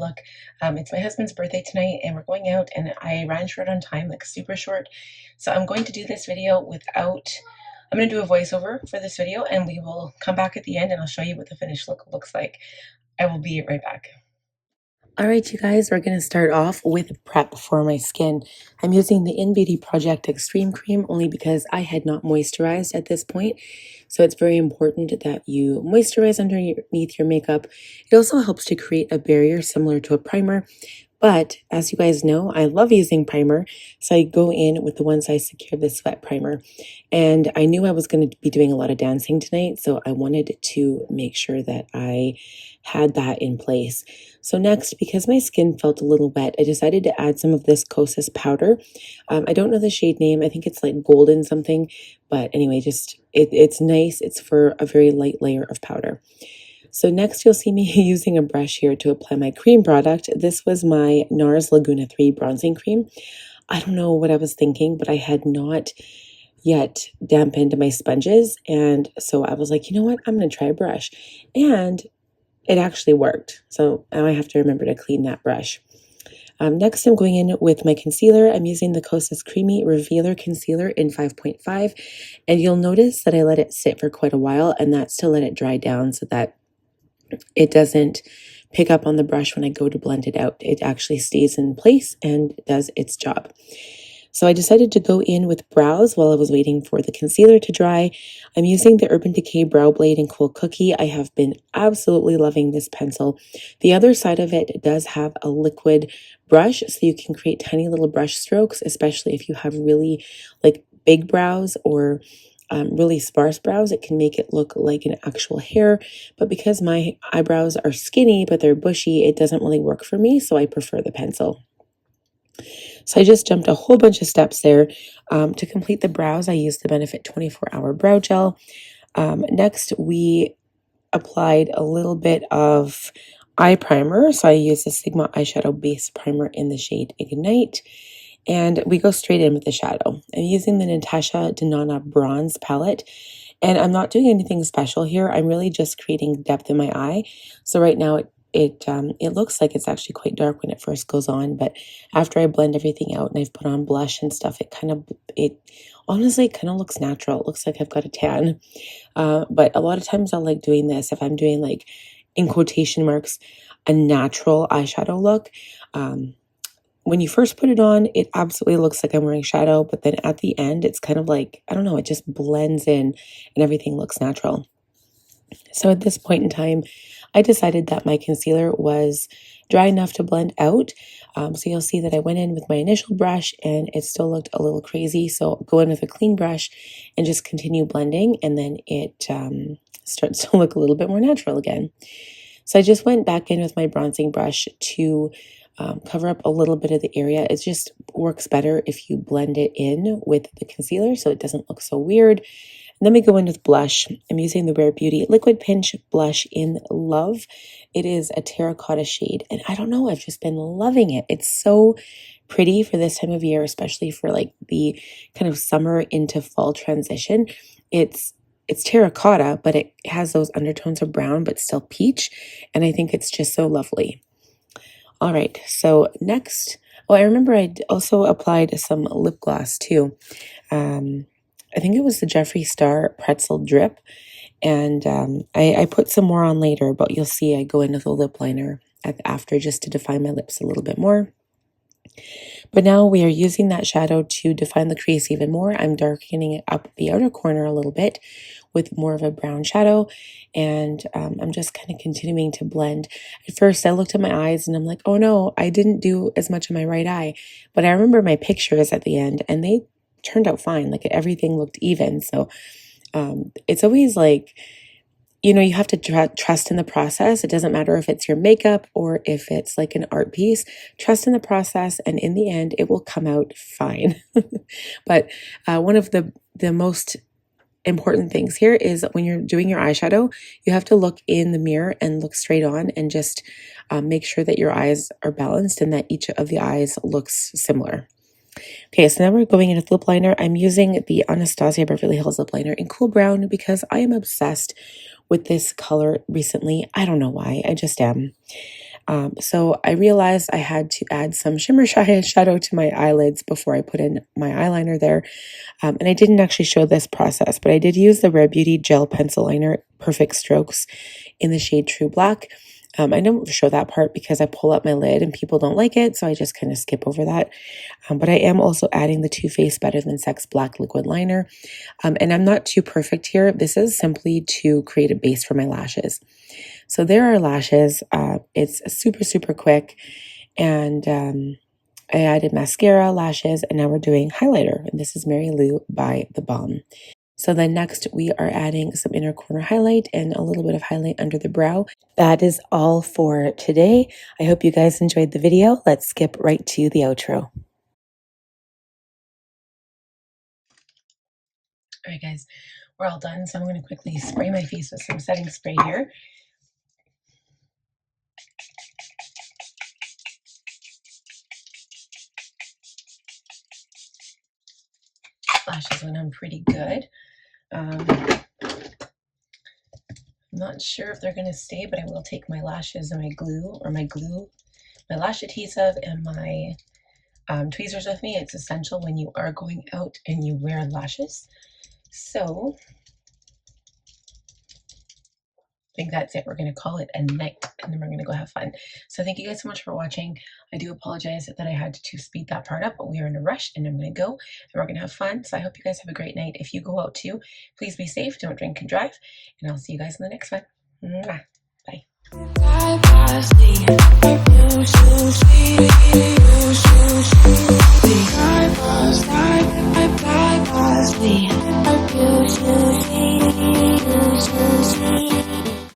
look. It's my husband's birthday tonight and we're going out, and I ran short on time, like super short. So I'm going to do this video without, I'm going to do a voiceover for this video, and we will come back at the end and I'll show you what the finished look looks like. I will be right back. Alright, you guys, we're going to start off with prep for my skin. I'm using the Innbeauty Project Extreme Cream only because I had not moisturized at this point. So it's very important that you moisturize underneath your makeup. It also helps to create a barrier similar to a primer. But as you guys know, I love using primer, so I go in with the One Size Secure the Sweat Primer. And I knew I was going to be doing a lot of dancing tonight, so I wanted to make sure that I had that in place. So next, because my skin felt a little wet, I decided to add some of this Kosas powder. I don't know the shade name. I think it's like golden something. But anyway, just it's nice. It's for a very light layer of powder. So next you'll see me using a brush here to apply my cream product. This was my Nars Laguna 3 bronzing cream. I don't know what I was thinking, but I had not yet dampened my sponges. And so I was like, you know what? I'm going to try a brush. And it actually worked. So now I have to remember to clean that brush. Next, I'm going in with my concealer. I'm using the Kosas Creamy Revealer Concealer in 5.5. And you'll notice that I let it sit for quite a while, and that's to let it dry down so that it doesn't pick up on the brush when I go to blend it out. It actually stays in place and does its job. So I decided to go in with brows while I was waiting for the concealer to dry. I'm using the Urban Decay Brow Blade in Cool Cookie. I have been absolutely loving this pencil. The other side of it does have a liquid brush, so you can create tiny little brush strokes, especially if you have really like big brows or really sparse brows. It can make it look like an actual hair, but because my eyebrows are skinny but they're bushy, it doesn't really work for me, so I prefer the pencil. So I just jumped a whole bunch of steps there. To complete the brows, I used the Benefit 24-Hour Brow Gel. Next, we applied a little bit of eye primer, so I used the Sigma Eyeshadow Base Primer in the shade Ignite. And we go straight in with the shadow. I'm using the Natasha Denona Bronze Palette. And I'm not doing anything special here. I'm really just creating depth in my eye. So right now it looks like it's actually quite dark when it first goes on. But after I blend everything out and I've put on blush and stuff, it honestly kind of looks natural. It looks like I've got a tan. But a lot of times I like doing this if I'm doing, like, in quotation marks, a natural eyeshadow look. When you first put it on, it absolutely looks like I'm wearing shadow, but then at the end, it's kind of like, I don't know, it just blends in and everything looks natural. So at this point in time, I decided that my concealer was dry enough to blend out. So you'll see that I went in with my initial brush and it still looked a little crazy. So go in with a clean brush and just continue blending, and then it starts to look a little bit more natural again. So I just went back in with my bronzing brush to cover up a little bit of the area. It just works better if you blend it in with the concealer so it doesn't look so weird. And then we go in with blush. I'm using the Rare Beauty Liquid Pinch blush in Love. It is a terracotta shade, and I don't know, I've just been loving it. It's so pretty for this time of year, especially for like the kind of summer into fall transition. It's terracotta, but it has those undertones of brown but still peach, and I think it's just so lovely. All right, so next, I remember I also applied some lip gloss too. I think it was the Jeffree Star Pretzel Drip, and I put some more on later, but you'll see I go into the lip liner after just to define my lips a little bit more. But now we are using that shadow to define the crease even more. I'm darkening it up the outer corner a little bit with more of a brown shadow, and I'm just kind of continuing to blend. At first I looked at my eyes and I'm like, oh no, I didn't do as much in my right eye, but I remember my pictures at the end and they turned out fine. Like, everything looked even. So it's always like, you know, you have to trust in the process. It doesn't matter if it's your makeup or if it's like an art piece. Trust in the process, and in the end it will come out fine. But one of the most important things here is when you're doing your eyeshadow, you have to look in the mirror and look straight on and just make sure that your eyes are balanced and that each of the eyes looks similar. Okay, so now we're going in with lip liner. I'm using the Anastasia Beverly Hills lip liner in Cool Brown because I am obsessed with this color recently. I don't know why, I just am. So I realized I had to add some shimmer shadow to my eyelids before I put in my eyeliner there. And I didn't actually show this process, but I did use the Rare Beauty Gel Pencil Liner Perfect Strokes in the shade True Black. I don't show that part because I pull up my lid and people don't like it, so I just kind of skip over that. But I am also adding the Too Faced Better Than Sex Black Liquid Liner. And I'm not too perfect here. This is simply to create a base for my lashes. So there are lashes. It's super, super quick. And I added mascara, lashes, and now we're doing highlighter. And this is Mary Lou by The Balm. So then next we are adding some inner corner highlight and a little bit of highlight under the brow. That is all for today. I hope you guys enjoyed the video. Let's skip right to the outro. All right, guys, we're all done. So I'm going to quickly spray my face with some setting spray here. Lashes went on pretty good. I'm not sure if they're going to stay, but I will take my lashes and my lash adhesive and my tweezers with me. It's essential when you are going out and you wear lashes. So I think that's it. We're going to call it a night and then we're going to go have fun. So thank you guys so much for watching. I do apologize that I had to speed that part up, but we are in a rush and I'm going to go and we're going to have fun. So I hope you guys have a great night. If you go out too, please be safe. Don't drink and drive. And I'll see you guys in the next one. Mwah. Bye. Bye.